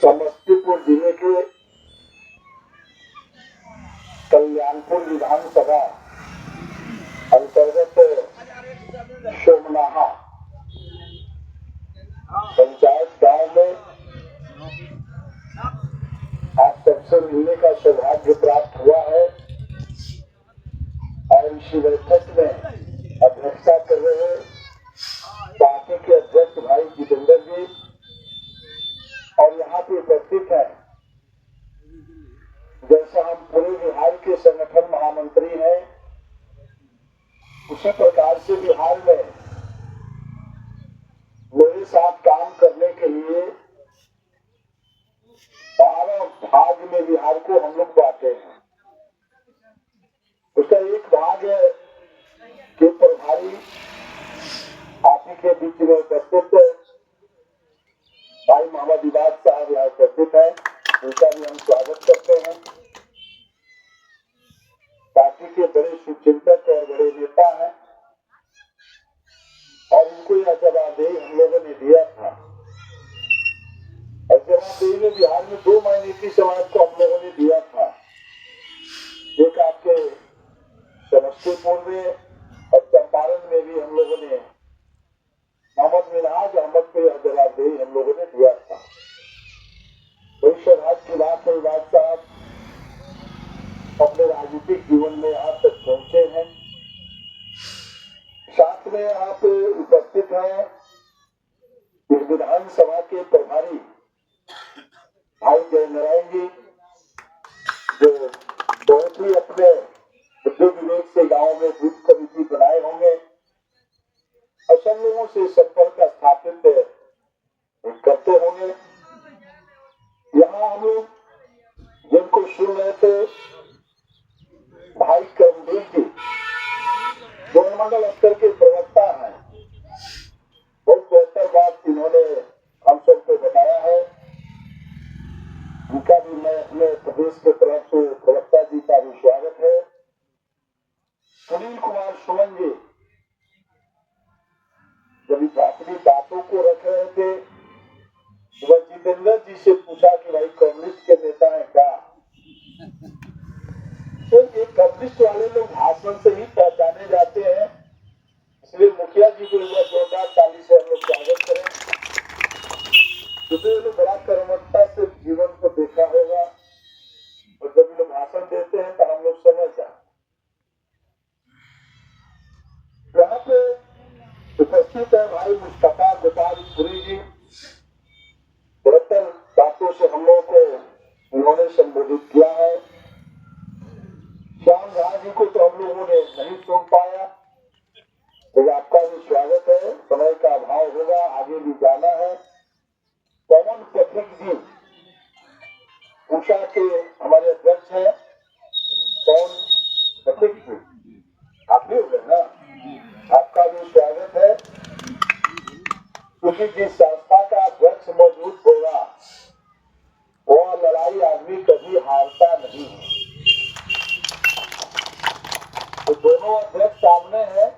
समस्तीपुर जिले के कल्याणपुर विधानसभा अंतर्गत सोमनाहा पंचायत गांव में आप सबसे मिलने का सौभाग्य प्राप्त हुआ है और इसी बैठक में अध्यक्षता कर रहे पार्टी के अध्यक्ष भाई जितेंद्र जी और यहाँ पे उपस्थित है। जैसा हम पूरे बिहार के संगठन महामंत्री हैं, उसी प्रकार से बिहार में मेरे साथ काम करने के लिए 12 भाग में बिहार को हम लोग बांटे हैं। उसका एक भाग है कि प्रभारी आप ही के बीच में उपस्थित भाई मोहम्मद इबाद साहब यहाँ उपस्थित है, उनका भी हम स्वागत करते हैं। पार्टी के बड़े सुचिंतक और बड़े नेता हैं और उनको यह जवाबदेही हम लोगों ने दिया था। और जवाबदेही में बिहार में 2 माइनॉरिटी समाज को हम लोगों ने दिया था। एक आपके समस्तीपुर में और चंपारण में भी हम लोगों ने मोहम्मद मिनहाज अहमद को यह जवाबदेही हम लोगों ने दिया था। कोई सौभाग्य की बात है, बात साहब अपने राजनीतिक जीवन में यहाँ तक पहुंचे हैं। साथ में यहाँ पे उपस्थित हैं इस विधानसभा के प्रभारी भाई जय नारायण जी, जो बहुत ही अपने बुद्धि विवेक से गांव में बूथ कमेटी बनाए होंगे और सब लोगों से संपर्क स्थापित करते होंगे। यहाँ हम लोग जिनको सुन रहे थे भाई करमवीर जी, जो मंडल स्तर के प्रवक्ता हैं, बहुत बेहतर बात इन्होंने हम सबको बताया है। उनका भी मैं अपने प्रदेश के तरफ से प्रवक्ता जी का भी स्वागत है। सुनील कुमार सुमन जी जब इस अपनी बातों को रख रहे थे, वह जितेंद्र जी से पूछा कि भाई कम्युनिस्ट के नेता है क्या? तो ये कम्युनिस्ट वाले लोग भाषण से ही पहचाने जाते हैं, इसलिए मुखिया जी को जोरदार ताली से हम लोग स्वागत करें। क्योंकि ये लोग बड़ा कर्मठता से जीवन को देखा होगा और जब ये लोग भाषण देते हैं तो हम लोग समझ जाए। यहाँ पे उपस्थित है भाई मुस्तफा गोपालपुरी जी, 72 बातों से हम लोगों को उन्होंने संबोधित किया है। श्याम झा जी को तो हम लोगों ने नहीं सुन पाया, तो आपका भी स्वागत है। समय का अभाव होगा, आगे भी जाना है। पवन पथिक जी उषा के हमारे अध्यक्ष हैं, पवन पथिक जी आप भी हो गए ना, आपका भी स्वागत है। क्योंकि जिस संस्था का अध्यक्ष मौजूद होगा वह लड़ाई आदमी कभी हारता नहीं है। तो दोनों अध्यक्ष सामने हैं,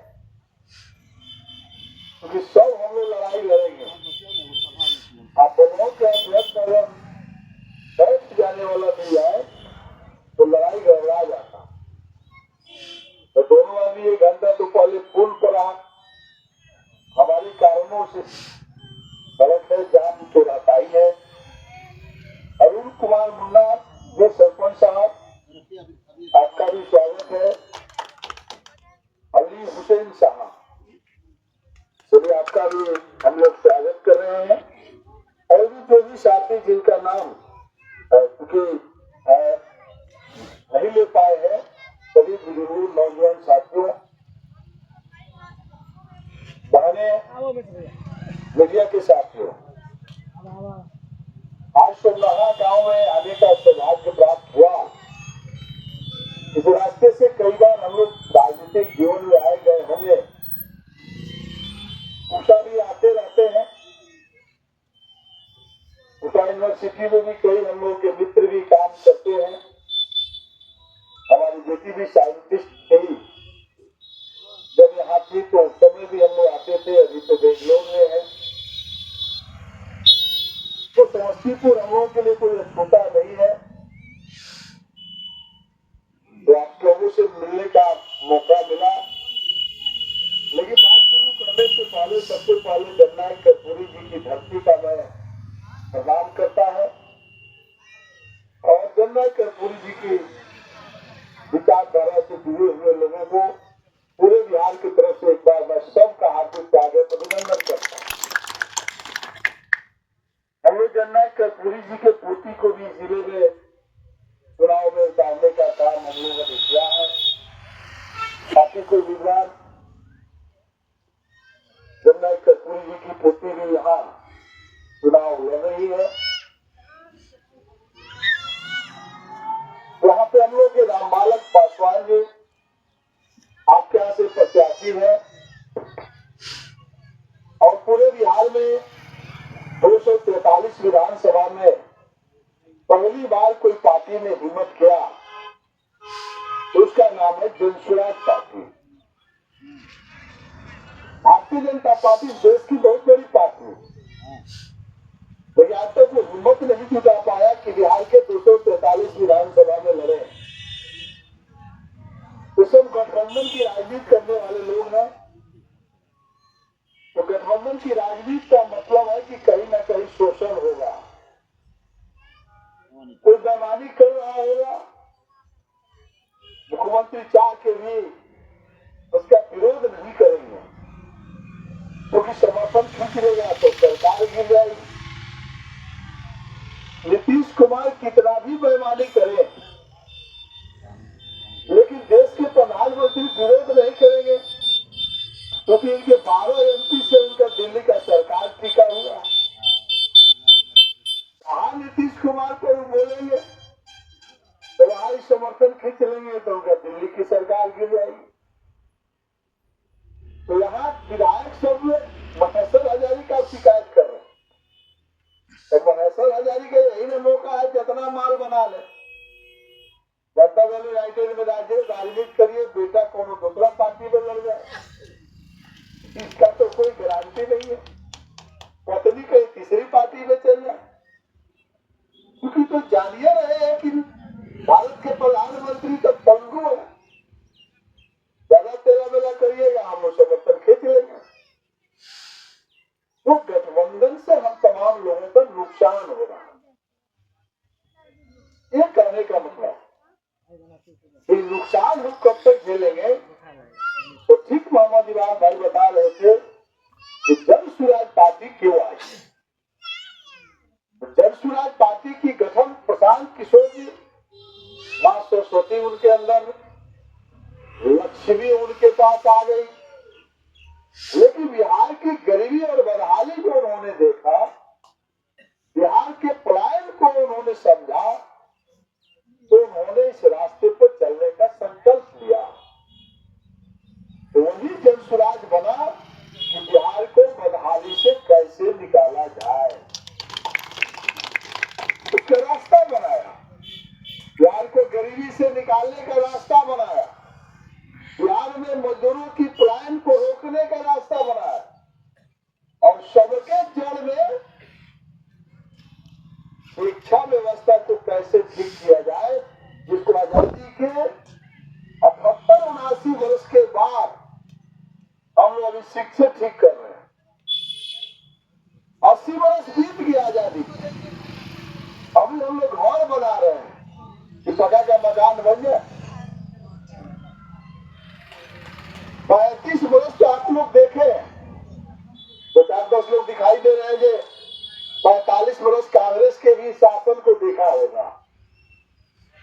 क्योंकि सब हम लोग लड़ाई लड़ेंगे। आप दोनों के अध्यक्ष अगर बैठ जाने वाला भी है तो लड़ाई गड़बड़ा जाता। तो दोनों अभी 1 घंटा तो पहले पुल पर हमारे कारणों से सड़क है जाम तो रहता ही है। अरुण कुमार मुन्ना जो सरपंच साहब, आपका भी स्वागत है। अली हुसैन साहब सभी आपका भी हम लोग स्वागत कर रहे हैं। और भी जो भी साथी जिनका नाम क्योंकि नहीं ले पाए हैं, सभी बुजुर्ग नौजवान साथियों, बहने, मीडिया के साथियों, आज सोमनाहा गांव में आने का सौभाग्य प्राप्त हुआ। इस रास्ते से कई बार हम लोग राजनीतिक जीवन में आए गए होंगे, उषा भी आते रहते हैं। उषा यूनिवर्सिटी में भी कई हम लोग के मित्र भी काम करते हैं। हमारी बेटी भी साइंटिस्ट थी, जब यहाँ थी तो उस समय भी हम लोग आते थे। अभी तो बेंगलोर में है। तो समस्तीपुर हम लोगों के लिए कोई छोटा नहीं है। तो आप लोगों से मिलने का मौका मिला, लेकिन बात शुरू करने से पहले सबसे पहले जननायक कर्पूरी जी की धरती का मैं प्रणाम करता है और जननायक कर्पूरी जी की विचारधारा से जुड़े हुए लोगों को पूरे बिहार की तरफ से एक बार मैं सबका हार्दिक स्वागत अभिनंदन करता हूँ। हम लोग जननायक कर्पूरी जी के पोती को भी जिले में चुनाव में उतारने का काम हम लोगों ने किया है। बाकी कोई विद्वान जननायक कर्पूरी जी की पोती भी यहाँ चुनाव लड़ रही है। वहां पे हम लोग के रामबालक पासवान जी आपके यहाँ से प्रत्याशी है और पूरे बिहार में 243 विधानसभा में पहली बार कोई पार्टी ने हिम्मत किया, उसका नाम है जनसुराज पार्टी। भारतीय जनता पार्टी देश की बहुत बड़ी पार्टी, लेकिन आज तक वो हिम्मत नहीं जुटा पाया कि बिहार के 243 विधानसभा में लड़े। तो सब गठबंधन की राजनीति करने वाले लोग हैं। तो गठबंधन की राजनीति का मतलब है कि कहीं ना कहीं शोषण होगा, कोई बेईमानी कर रहा होगा। मुख्यमंत्री चाह के भी उसका विरोध नहीं करेंगे, क्योंकि समर्थन खींच लेगा तो सरकार गिर जाएगी। नीतीश कुमार कितना भी बेईमानी करे, लेकिन देश के प्रधानमंत्री विरोध नहीं करेंगे, क्योंकि इनके 12 एमपी से उनका दिल्ली का सरकार टिका हुआ। वहां नीतीश कुमार को बोलेंगे तो वहां समर्थन खींच लेंगे तो उनका दिल्ली की सरकार गिर जाएगी। तो यहाँ विधायक सब महेश्वर हजारी का शिकायत कर रहे हैं। तो महेश्वर हजारी का यही ना मौका है, जितना माल बना ले, जनता दल यूनाइटेड में राजनीति करिए, बेटा कोनो दूसरा पार्टी में लड़ जाए, इसका तो कोई गारंटी नहीं है। पत्नी कहीं तीसरी पार्टी में चल जाए, क्योंकि तो जानिए रहे हैं कि भारत के प्रधानमंत्री तो पंगु है। ज्यादा तेरा मेला करिएगा, हम लोग समर्थन खींच लेंगे। तो गठबंधन से हम तमाम लोगों का नुकसान हो रहा है। ये कहने का मतलब ये नुकसान हम कब तक झेलेंगे? तो ठीक मोहम्मद इमरान भाई बता रहे थे कि जनसुराज पार्टी क्यों आई। जनसुराज पार्टी की गठन प्रशांत किशोर जी, मां सरस्वती उनके अंदर, लक्ष्मी उनके पास आ गई, लेकिन बिहार की गरीबी और बदहाली को उन्होंने देखा, बिहार के पलायन को उन्होंने समझा, तो उन्होंने इस रास्ते पर चलने का संकल्प लिया। तो वही जनसुराज बना कि बिहार को बदहाली से कैसे निकाला जाए, उसका रास्ता बनाया। बिहार को गरीबी से निकालने का रास्ता बनाया, बिहार में मजदूरों की पलायन को रोकने का रास्ता बनाया, और सबके जड़ में शिक्षा व्यवस्था को कैसे ठीक किया जाए, जिसको आजादी के 78-79 वर्ष के बाद हम लोग अभी शिक्षा ठीक कर रहे हैं। 80 वर्ष बीत गई आजादी, अभी हम लोग घर बना रहे हैं कि पका का मकान बन जाए। 35 वर्ष तो आप लोग देखे, तो 4-10 लोग दिखाई दे रहे हैं, 45 वर्ष कांग्रेस के भी शासन को देखा होगा।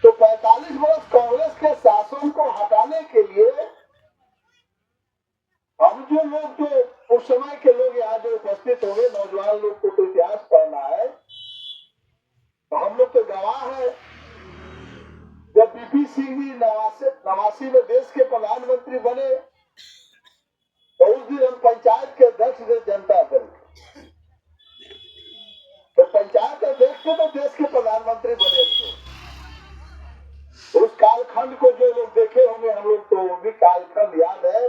तो 45 वर्ष कांग्रेस के शासन को हटाने के लिए हम जो लोग, जो उस समय के लोग यहाँ जो उपस्थित होंगे, नौजवान लोग को तो इतिहास पढ़ना है, तो हम लोग तो गवाह है। जब बीपी सिंह जी 89 में देश के प्रधानमंत्री बने, तो उस दिन हम पंचायत के अध्यक्ष थे जनता दल। तो पंचायत अध्यक्ष थे तो देश के प्रधानमंत्री बने थे। उस कालखंड को जो लोग देखे होंगे, हम लोग तो वो भी कालखंड याद है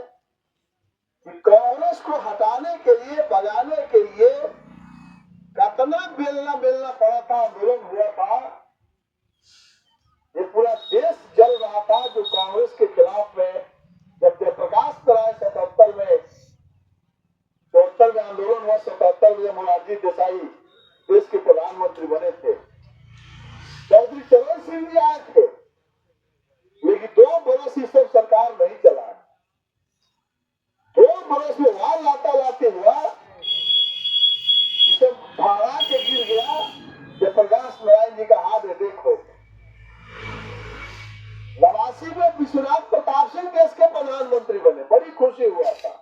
कि कांग्रेस को हटाने के लिए, भगाने के लिए कितना बेलना आंदोलन हुआ था, ये पूरा देश जल रहा था जो कांग्रेस के खिलाफ में, जब जयप्रकाश नारायण 77 में 74 में आंदोलन हुआ, 77 में मोरारजी देसाई देश के प्रधानमंत्री बने थे, चौधरी चरण सिंह जी आए थे, लेकिन 2 बरस इस सब सरकार नहीं चला। 2 बरस में वहां लाता लाते हुआ सब भाड़ा के गिर गया। जयप्रकाश नारायण जी का हाथ है, देखो 89 में विश्वनाथ प्रताप सिंह देश के प्रधानमंत्री बने, बड़ी खुशी हुआ था।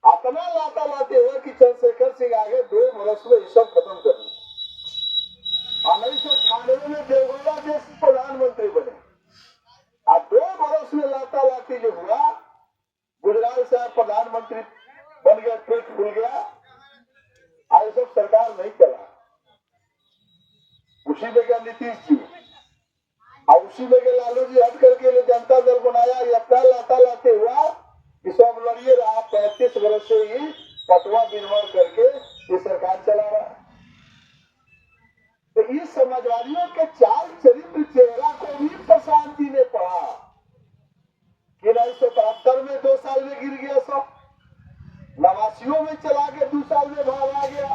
अपना लाता लाते हुए कि चंद्रशेखर सिंह आगे 2 बरस में ये सब खत्म कर दिया। 1996 में देवगौड़ा देश के प्रधानमंत्री बने, अब 2 बरस में लाता लाती जो हुआ, गुजरात से प्रधानमंत्री बन गया, पेट फूल गया, आज सब सरकार नहीं चला। उसी में क्या नीतीश जी और उसी में के लालू जी हट करके लिए जनता दल बनाया, अपना लाता लाते हुआ कि सब लड़िए रहा। 35 वर्ष से ही पटवा विनिमय करके ये सरकार चला रहा। तो इस समाजवादियों के चाल चरित्र चेहरा को भी प्रशांत जी ने पढ़ा कि 1973 में 2 साल में गिर गया सब, 89 में चला के 2 साल में भाग आ गया,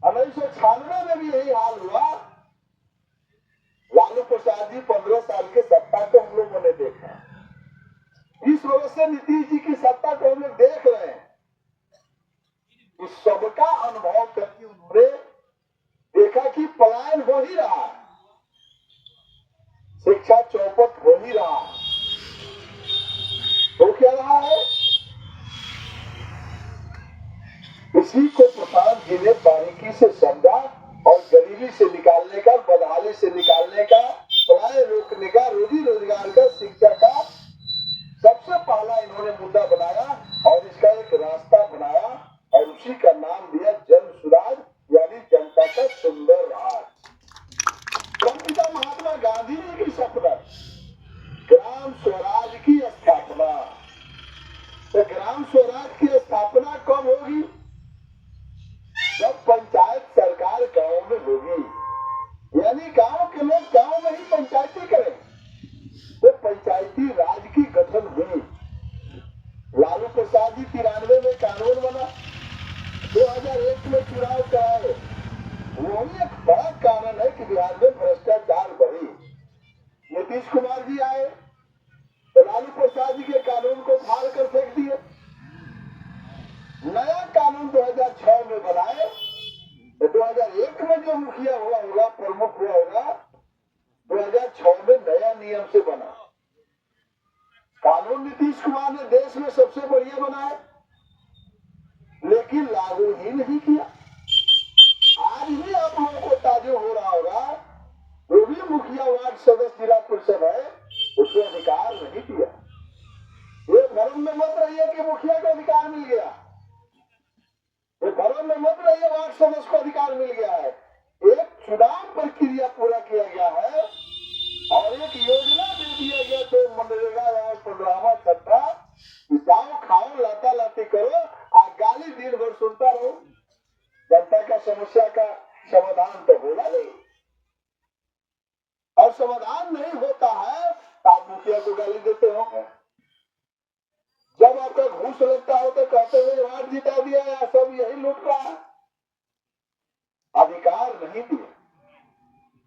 1996 में भी यही हाल हुआ। लालू प्रसाद जी 15 साल के सत्ता को हम लोगों ने देखा, इस वजह से नीतीश जी की सत्ता को हम लोग देख रहे हैं। इस सबका अनुभव करके उन्होंने देखा कि पलायन हो ही रहा है, शिक्षा चौपट हो ही रहा है। तो क्या रहा है, इसी को प्रशांत जी ने बारीकी से समझा और गरीबी से निकालने का, बदहाली से निकालने का, पलायन रोकने का, रोजी रोजगार का, शिक्षा का सबसे पहला इन्होंने मुद्दा बनाया और इसका एक रास्ता बनाया और उसी का नाम दिया जन सुराज, यानी जनता का सुंदर राज। पिता महात्मा गांधी जी की सपना ग्राम स्वराज की स्थापना। तो ग्राम स्वराज की स्थापना कब होगी, जब पंचायत सरकार गांव में होगी, यानी गांव के लोग गांव में ही पंचायती करें। तो पंचायती राज की गठन हुई। लालू प्रसाद जी 93 में कानून बना, 2001 में चुनाव कराए, वो भी एक बड़ा कारण है कि बिहार में भ्रष्टाचार बढ़ी। नीतीश कुमार जी आए तो लालू प्रसाद जी के कानून को फाड़ कर फेंक दिए, नया कानून 2006 में बनाए। तो 2001 में जो मुखिया हुआ होगा, प्रमुख हुआ होगा, 2006 में नया नियम से बना कानून। नीतीश कुमार ने देश में सबसे बढ़िया बनाया, लेकिन लागू ही नहीं किया। आज भी आप लोगों को ताजुब हो रहा होगा, वो भी मुखिया वार्ड सदस्य जिला परिषद है, उसको अधिकार नहीं दिया। ये भ्रम में मत रहिए कि मुखिया को अधिकार मिल गया, ये भ्रम में मत रहिए वार्ड सदस्य को अधिकार मिल गया है। एक चुनाव प्रक्रिया पूरा किया गया है और एक योजना दे दिया गया, तो मनरेगा और 15वां छठा जाओ खाओ लाता लाती करो और गाली दिन भर सुनता रहो, जनता का समस्या का समाधान तो होगा नहीं। और समाधान नहीं होता है तो आप मुखिया को गाली देते हो। जब आपका घूस लगता हो तो कहते हुए वार्ड जिता दिया या सब यही लूट रहा है। अधिकार नहीं दिया,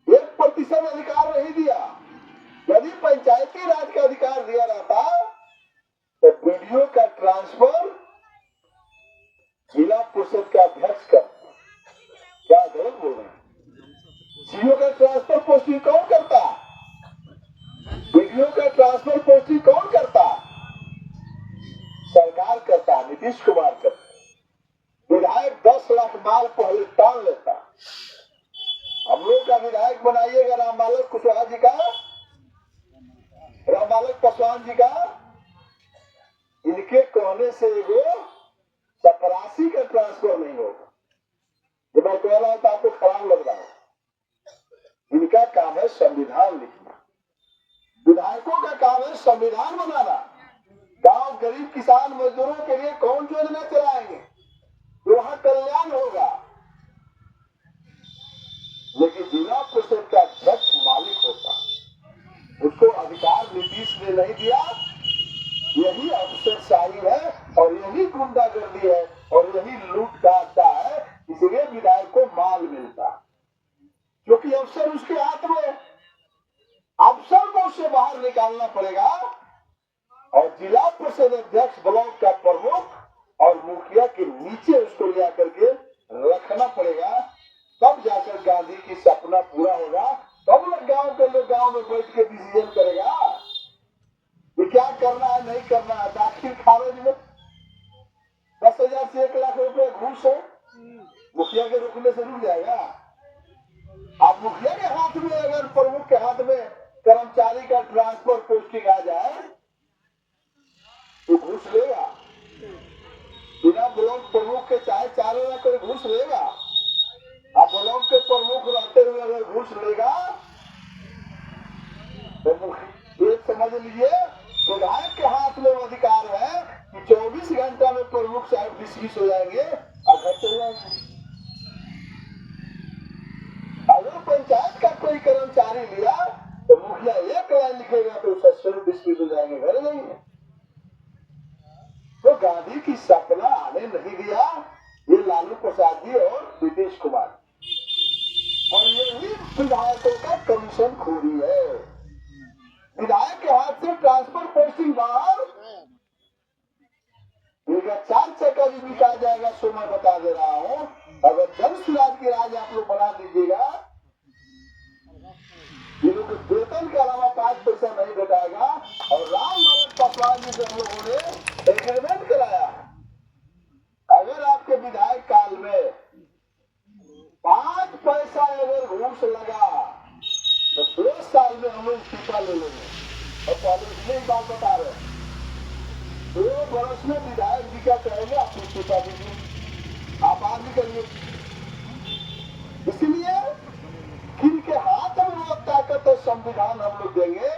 1% अधिकार नहीं दिया। यदि पंचायती राज का अधिकार दिया रहता तो बीडीओ का ट्रांसफर जिला परिषद का अध्यक्ष का, क्या गलत बोल रहे हैं? सीओ का ट्रांसफर पोस्टिंग कौन करता, बीडीओ का ट्रांसफर पोस्टिंग कौन करता, सरकार करता, नीतीश कुमार करता। विधायक 10 लाख माल पहले टाल लेता। हम लोग का विधायक बनाइएगा रामबालक कुशवाहा जी का, रामबालक पासवान जी का, इनके कहने से वो चपरासी का ट्रांसफर नहीं होगा। जब मैं कह रहा हूं तो आपको खराब लग रहा है, इनका काम है संविधान लिखना, विधायकों का काम है संविधान बनाना। गांव गरीब किसान मजदूरों के लिए कौन योजना चलाएंगे, वहां कल्याण होगा। नहीं दिया, यही अफसरशाही है और यही गुंडागर्दी है और यही लूट का अड्डा है। इसलिए विधायक को माल मिलता, क्योंकि अफसर उसके हाथ में, अफसर को उससे बाहर निकालना पड़ेगा और जिला परिषद अध्यक्ष, ब्लॉक का प्रमुख और मुखिया के नीचे उसको ले आकर के रखना पड़ेगा। तब जाकर गांधी की सपना पूरा होगा। तब लोग गांव के लोग गांव में बैठ के डिसीजन करेगा कि क्या करना है, नहीं करना है। दाखिल खारिज में 10,000 से 1 लाख रुपए घूस है, मुखिया के रुकने से रुक जाएगा। अब मुखिया के हाथ में, अगर प्रमुख के हाथ में कर्मचारी का ट्रांसफर पोस्टिंग आ जाए तो घूस लेगा। बिना ब्लॉक प्रमुख के चाहे 4 लाख कोई घूस लेगा। अब ब्लॉक के प्रमुख रहते हुए अगर घूस लेगा तो ये समझ लीजिए विधायक के हाथ में अधिकार है कि 24 घंटा में प्रमुख साहब डिसमिस हो जाएंगे और घर चले जाएंगे। अगर पंचायत का कोई कर्मचारी लिया तो मुखिया 1 लाइन लिखेगा तो उसका स्वरूप डिसमिस हो जाएंगे, घर जाएंगे। तो गांधी की सपना आने नहीं दिया ये लालू प्रसाद जी और नीतीश कुमार, और यही विधायकों का कमीशन खोरी है। विधायक के हाथ से ट्रांसफर पोस्टिंग बाहर, इनका 4 चक्का भी बिका जाएगा। सो मैं बता दे रहा हूँ, अगर जन सुराज की राज आप लोग बना दीजिएगा, इन्हों को वेतन के अलावा 5 पैसा नहीं घटाएगा। और राम नारायण पासवान जी से हम लोगों ने एग्रीमेंट कराया, अगर आपके विधायक काल में 5 पैसा अगर घूस लगा तो 2 साल में हम लोग इस्तीफा ले लेंगे। और पहले इसलिए बात बता रहे हैं, 2 वर्ष में विधायक जी का कहेंगे आप इस्तीफा दीजिए, आप आगे करिए। इसलिए किनके हाथ में वो ताकत और संविधान हम लोग देंगे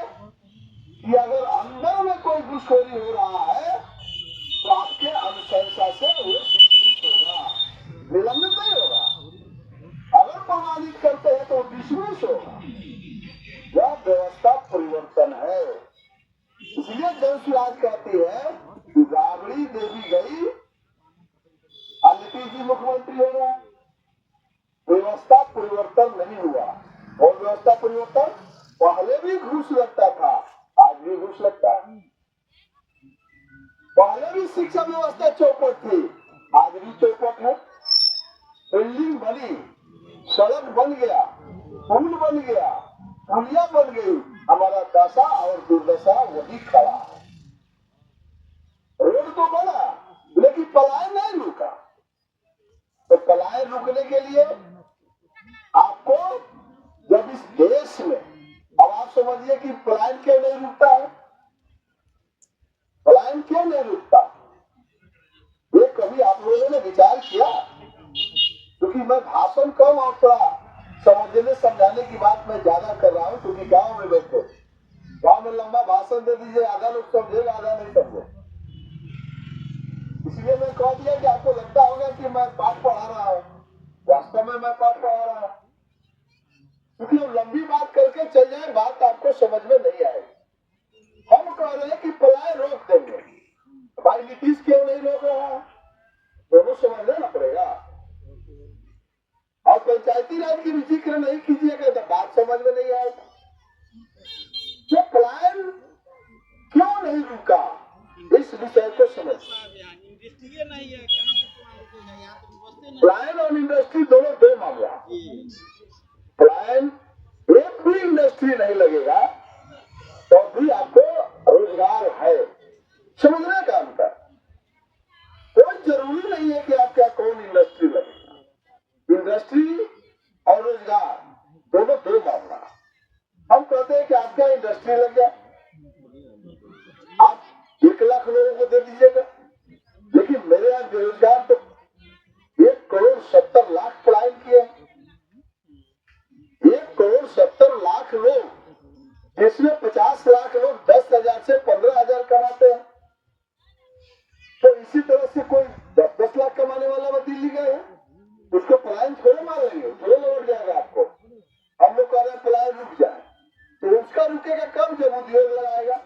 कि अगर अंदर में कोई घुसखोरी हो रहा है तो आपके अनुशंसा से वो डिसमिस होगा, निलंबित नहीं होगा। अगर प्रमाणित करते हैं तो डिसमिस होगा। यह व्यवस्था परिवर्तन है। इसलिए जन सुराज कहती है कि राबड़ी देवी गई और नीतीश जी मुख्यमंत्री हो रहा है, व्यवस्था परिवर्तन नहीं हुआ। और व्यवस्था परिवर्तन, पहले भी घूस लगता था, आज भी घूस लगता है। पहले भी शिक्षा व्यवस्था चौपट थी, आज भी चौपट है। बिल्डिंग बनी, सड़क बन गया, पुल बन गया, पुलिया बन गई, हमारा दशा और दुर्दशा वही खड़ा है। रोड तो बना लेकिन पलायन नहीं रुका। तो पलायन रुकने के लिए आपको, जब इस देश में, अब आप समझिए कि पलायन क्यों नहीं रुकता है, पलायन क्यों नहीं रुकता, ये कभी आप लोगों ने विचार किया? क्योंकि मैं भाषण कम और थोड़ा समझने समझाने की बात मैं ज्यादा कर रहा हूँ, क्योंकि गांव में बैठे, गांव में लंबा भाषण दे दीजिए, आधा लोग समझेगा, आधा नहीं समझे। इसलिए मैं कह दिया कि आपको लगता होगा कि मैं पाठ पढ़ा रहा हूँ, वास्तव में मैं पाठ पढ़ा रहा हूँ। क्योंकि हम लंबी बात करके चल जाए, बात आपको समझ में नहीं आएगी। हम कह रहे हैं कि पलायन रोक देंगे, भाई नीतीश क्यों नहीं रोक रहा है, दोनों समझना पड़ेगा। और पंचायती राज की भी जिक्र नहीं कीजिएगा तो बात समझ में नहीं आएगी। तो पलायन क्यों नहीं रुका, इस विषय को समझ। पलायन और इंडस्ट्री दोनों 2 मामला। पलायन, एक भी इंडस्ट्री नहीं लगेगा तो भी आपको रोजगार है, समझने का अंतर। कोई जरूरी नहीं है कि आपका कौन इंडस्ट्री लगेगा। इंडस्ट्री और रोजगार दोनों 2 मामला। हम कहते हैं कि आपका इंडस्ट्री लग गया, आप 1 लाख लोगों को दे दीजिएगा, लेकिन मेरे यहाँ बेरोजगार तो 1,70,00,000 पलायन किए। 1,70,00,000 लोग, जिसमें 50 लाख लोग 10,000 से 15,000 कमाते हैं। तो इसी तरह से कोई 10-10 लाख कमाने वाला वो दिल्ली गए हैं, उसको पलायन थोड़े मार लेंगे, थोड़े लौट जाएगा आपको। हम लोग कह रहे हैं पलायन रुक जाए, तो उसका रुकेगा कब, जब उद्योग लगाएगा।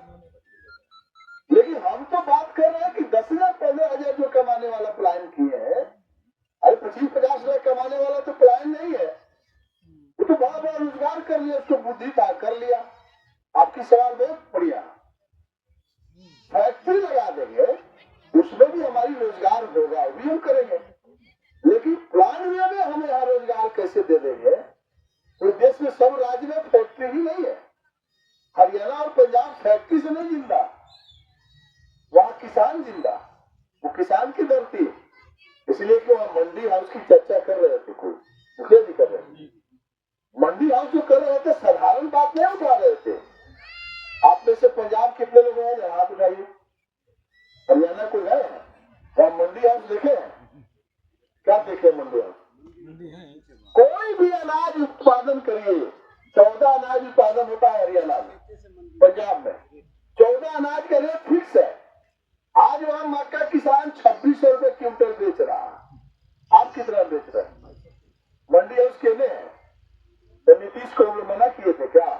कर लिया, उसको बुद्धि था कर लिया। आपकी सवाल बहुत बढ़िया। फैक्ट्री लगा देंगे, उसमें भी हमारी रोजगार होगा, वो भी हम करेंगे, लेकिन प्लान में हमें यहाँ रोजगार कैसे दे देंगे? तो देश में सब राज्य में फैक्ट्री ही नहीं है। हरियाणा और पंजाब फैक्ट्री से नहीं जिंदा, वहाँ किसान जिंदा, वो किसान की धरती। इसलिए कि वहाँ मंडी हाउस की चर्चा कर रहे थे, कोई मुखिया जी कर रहे थे। मंडी हाउस जो कर रहे थे साधारण बात नहीं उठा रहे थे। आप में से पंजाब कितने लोग हैं? हाथ उठाइए। हरियाणा कोई है वहाँ मंडी हाउस देखे हैं? क्या देखे मंडी हाउस? कोई भी अनाज उत्पादन करिए, 14 अनाज उत्पादन होता है हरियाणा में, पंजाब में 14 अनाज का रेट फिक्स है। आज वहां मक्का किसान 2600 रुपए क्विंटल बेच रहा है। आप कितना बेच रहे हैं? मंडी हाउस केने है? तो नीतीश को मना किए थे क्या?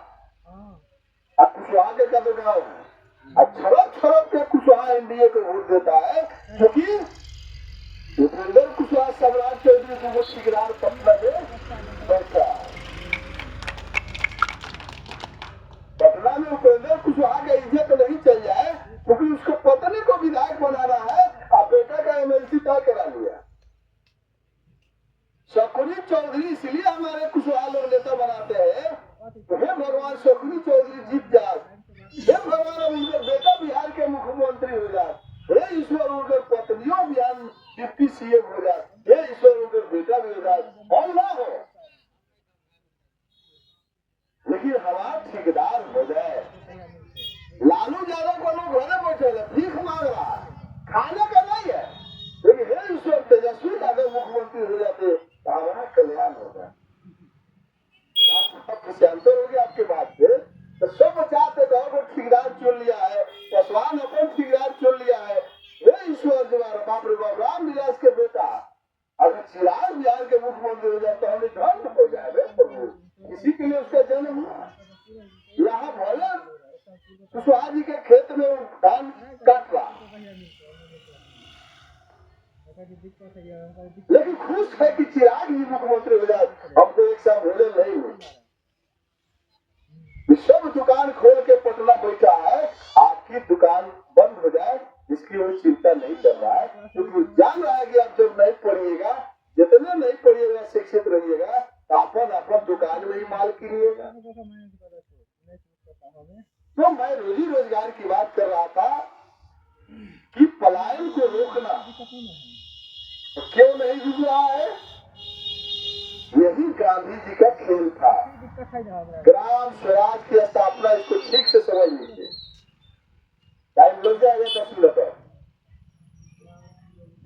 अब कुशवाहा के क्या गाँव है, छड़प छड़प के कुशवाहा एनडीए को वोट देता है, क्योंकि उपेंद्र कुशवाहा सम्राट चौधरी को वो शिकरार पटना में बैठा। पटना में उपेंद्र कुशवाहा का इज्जत नहीं चल जाए, क्योंकि उसको पत्नी को विधायक बनाना है और बेटा का एमएलसी तय करा लिया। शकुनी चौधरी इसलिए हमारे कुशवाहा लोग नेता बनाते हैं, हे भगवान शकुनी चौधरी जीत जाए, हे भगवान उनके बेटा बिहार के मुख्यमंत्री हो जाए, हे ईश्वर उनके पत्नियों बिहार डिप्टी सीएम हो जाए, हे ईश्वर उनके बेटा भी हो जाए, और ना हो, लेकिन हमारा ठेकेदार हो जाए। लालू यादव को लोग घरे बैठे हैं, भीख मांग रहा है, खाने का नहीं है, लेकिन हे ईश्वर तेजस्वी यादव मुख्यमंत्री हो जाते तो हमारा कल्याण होगा। शांतर हो गया आपके बात से, तो सब चाहते गाँव को ठेकेदार चुन लिया है, पासवान अपन ठेकेदार चुन लिया है, हे ईश्वर द्वारा बाप रे बाप राम विलास के बेटा अगर चिराग बिहार के मुख्यमंत्री हो जाए तो हमें धन हो जाए प्रभु। इसी के लिए उसका जन्म हुआ। यहाँ भले कुशवाहा जी के खेत में धान काट रहा, लेकिन खुश है कि चिराग जी मुख्यमंत्री हो जाए, हमको एक साथ भोजन नहीं मिले। सब दुकान खोल के पटना बैठा है, आपकी दुकान बंद हो जाए इसकी वो चिंता नहीं कर रहा है, क्योंकि जान रहा है कि आप जब नहीं पढ़िएगा, जितने नहीं पढ़िएगा शिक्षित रहिएगा, तो अपन दुकान में ही माल कीजिएगा। तो मैं रोजी रोजगार की बात कर रहा था कि पलायन को रोकना तो क्यों नहीं रुक रहा है? यही गांधी जी का खेल था, ग्राम स्वराज की स्थापना। इसको ठीक से समझ लीजिए, टाइम लग जाएगा 10 मिनट।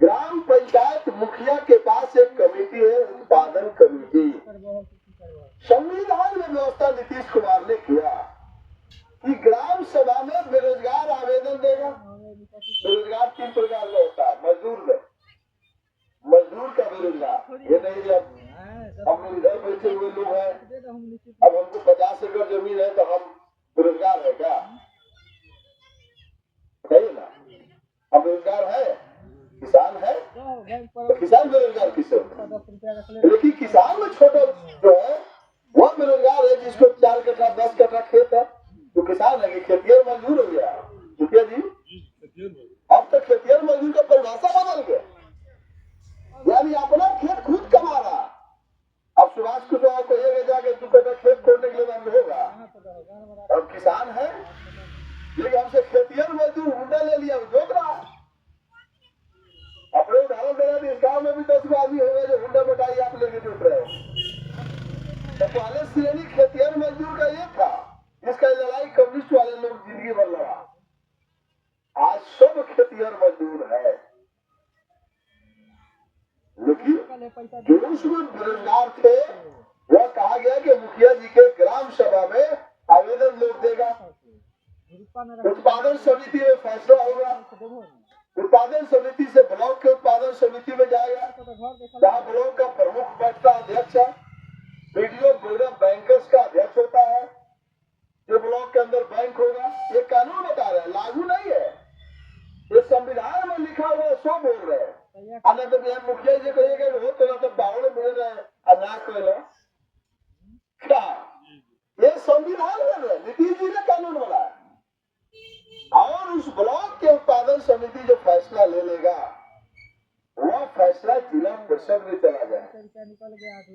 ग्राम पंचायत मुखिया के पास एक कमेटी है, उत्पादन कमेटी। संविधान में व्यवस्था नीतीश कुमार ने किया कि ग्राम सभा में बेरोजगार आवेदन देगा। बेरोजगार 3 प्रकार का होता है, मजदूर का बेरोजगार, ये नहीं जब हम इधर बैठे हुए लोग हैं, अब हमको 50 एकड़ जमीन है तो हम बेरोजगार है क्या? सही ना, हम बेरोजगार है, किसान है तो किसान बेरोजगार किसे होता है? लेकिन किसान में छोटा जो है वह बेरोजगार है जिसको 4 कट्ठा 10 कट्ठा खेत है, तो किसान है कि खेतिहर मजदूर हो गया। मुखिया जी अब तक खेतिहर मजदूर का परिभाषा बदल गया, यानी अपना खेत खुद कमा रहा। अब सुभाष कुशवाहा को ये जाके 2 कट्ठा खेत खोलने के लिए दंड होगा। अब किसान है, लेकिन हमसे खेतिहर मजदूर हुंडा ले लिया, जोत रहा है। अपने उदाहरण देना कि इस गाँव में भी 10 आदमी होगा जो हुंडा बटाई आप लेके जोत रहे हो। तो पहले श्रेणी खेतिहर मजदूर का ये था, जिसका लड़ाई कम्युनिस्ट वाले लोग जिंदगी भर लड़ा। आज सब खेतिहर मजदूर है, लेकिन जो उसमें बेरोजगार थे वह कहा गया कि मुखिया जी के ग्राम सभा में आवेदन लोग देगा, उत्पादन समिति में फैसला होगा, उत्पादन समिति से ब्लॉक के उत्पादन समिति में जाएगा, जहाँ ब्लॉक का प्रमुख बैठता अध्यक्ष है, बीडीओ बैंकर्स का अध्यक्ष होता है, जो ब्लॉक के अंदर बैंक होगा। ये कानून बता रहे हैं, लागू नहीं है, ये संविधान में लिखा हुआ है, सो बोल रहे हैं। अनंत बिहार मुखिया जी कहिएगा हो तो बावड़े मिल रहे हैं ना, क्या संविधान बन रहा है, नीतीश जी ने कानून बनाया और उस ब्लॉक के उत्पादन समिति जो फैसला ले लेगा वह फैसला जिला परिषद में चला जाए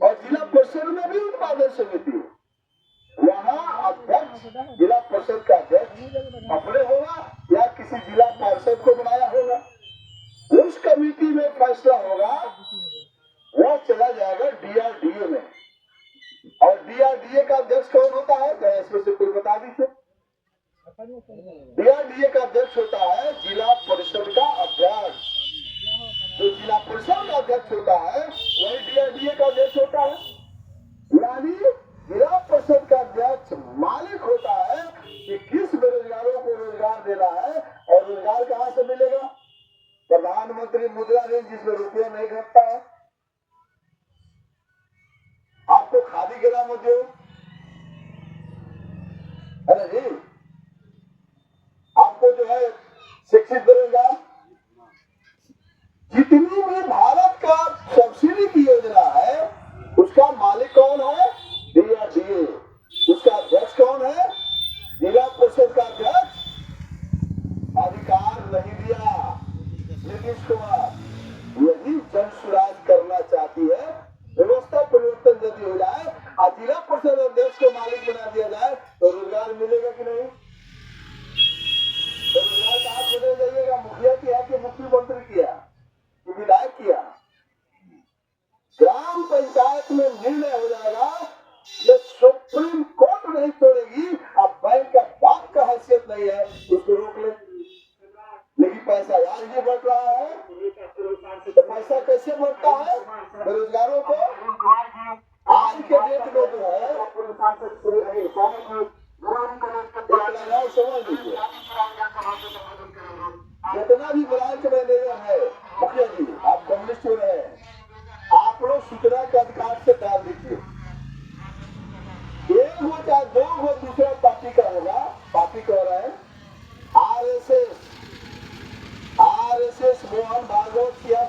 और जिला परिषद में भी उत्पादन समिति वहाँ अध्यक्ष जिला परिषद का अध्यक्ष अपने होगा या किसी जिला पार्षद को बनाया होगा। उस कमेटी में फैसला होगा वह चला जाएगा DRDA में और DRDA का अध्यक्ष कौन होता है इसमें से कोई बता दीजिए। DRDA का अध्यक्ष होता है जिला परिषद का अध्यक्ष। जो जिला परिषद का अध्यक्ष होता है वही DRDA का अध्यक्ष होता है। यानी जिला परिषद का अध्यक्ष मालिक होता है कि किस बेरोजगारों को रोजगार देना है और रोजगार कहाँ से मिलेगा। प्रधानमंत्री मुद्रा ऋण जिसमें रुपया नहीं घटता है। आपको खादी ग्राम उद्योग है जी, आपको जो है शिक्षित बेरोजगार, जितनी भी भारत का सब्सिडी की योजना है उसका मालिक कौन है DRDA। उसका अध्यक्ष कौन है जिला परिषद का अध्यक्ष। अधिकार नहीं दिया नीतीश कुमार। यदि जन सुराज करना चाहती है, व्यवस्था परिवर्तन यदि हो जाए और जिला परिषद अध्यक्ष को मालिक बना दिया जाए तो रोजगार मिलेगा कि नहीं। तो रोजगार कहाँ खोजने जाइएगा, मुखिया किया कि मुख्यमंत्री किया कि विधायक किया। ग्राम पंचायत में निर्णय हो जाएगा, ये सुप्रीम कोर्ट नहीं छोड़ेगी। अब बैंक का बाप का हैसियत नहीं है उसको रोक ले, लेकिन पैसा यार ये बढ़ रहा है। तो पैसा कैसे बढ़ता है बेरोजगारों को। आज के डेट में जो है समझ लीजिए, जितना भी ब्रांच मैनेजर है, मुखिया जी आप कम्युनिस्ट हो रहे हैं, आप लोग सूचना के अधिकार से डाल दीजिए। एक हो चाहे दो हो दूसरा पार्टी का होगा, पार्टी कह रहे हैं RSS मोहन भागवत किया